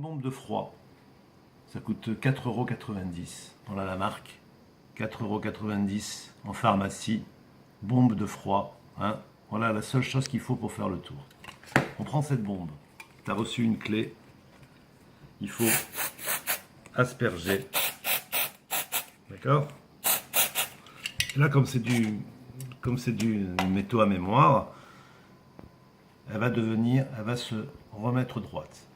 bombe de froid. Ça coûte 4,90 €. Voilà la marque. 4,90 € en pharmacie. Bombe de froid. Hein. Voilà la seule chose qu'il faut pour faire le tour. On prend cette bombe. Tu as reçu une clé. Il faut asperger. D'accord? Et là, comme c'est du métaux à mémoire, elle va se remettre droite.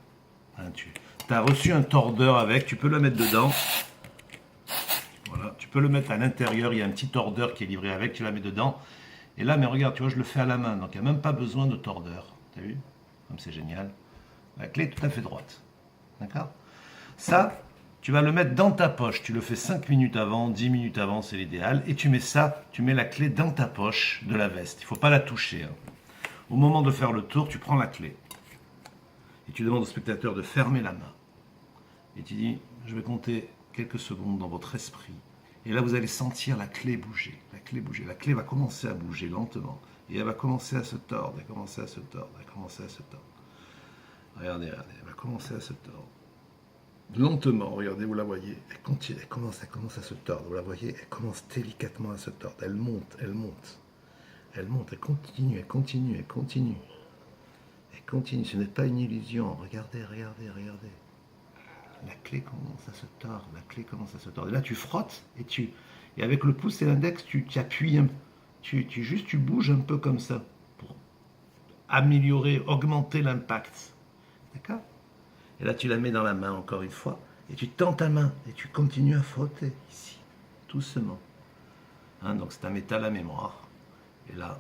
Hein, tu as reçu un tordeur avec, tu peux le mettre dedans. Voilà, tu peux le mettre à l'intérieur, il y a un petit tordeur qui est livré avec, tu la mets dedans. Et là, mais regarde, tu vois, je le fais à la main, donc il n'y a même pas besoin de tordeur. T'as vu? Comme c'est génial. La clé est tout à fait droite. D'accord? Ça, tu vas le mettre dans ta poche. Tu le fais 5 minutes avant, 10 minutes avant, c'est l'idéal. Et tu mets ça, tu mets la clé dans ta poche de la veste. Il ne faut pas la toucher. Hein. Au moment de faire le tour, tu prends la clé. Et tu demandes au spectateur de fermer la main. Et tu dis, je vais compter quelques secondes dans votre esprit. Et là, vous allez sentir la clé bouger. La clé bouger. La clé va commencer à bouger lentement. Et elle va commencer à se tordre, elle va commencer à se tordre, elle va commencer à se tordre. Regardez, elle va commencer à se tordre. Lentement, regardez, vous la voyez, elle commence à se tordre, vous la voyez, elle commence délicatement à se tordre, elle monte, elle continue, elle continue, ce n'est pas une illusion, regardez. La clé commence à se tordre, et là tu frottes, et avec le pouce et l'index, tu appuies, tu bouges un peu comme ça, pour améliorer, augmenter l'impact, d'accord? Et là, tu la mets dans la main encore une fois. Et tu tends ta main. Et tu continues à frotter ici. Doucement. Hein, donc c'est un métal à mémoire. Et là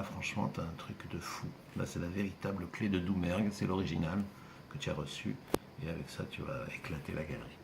franchement, tu as un truc de fou. Là, c'est la véritable clé de Doumergue. C'est l'original que tu as reçu. Et avec ça, tu vas éclater la galerie.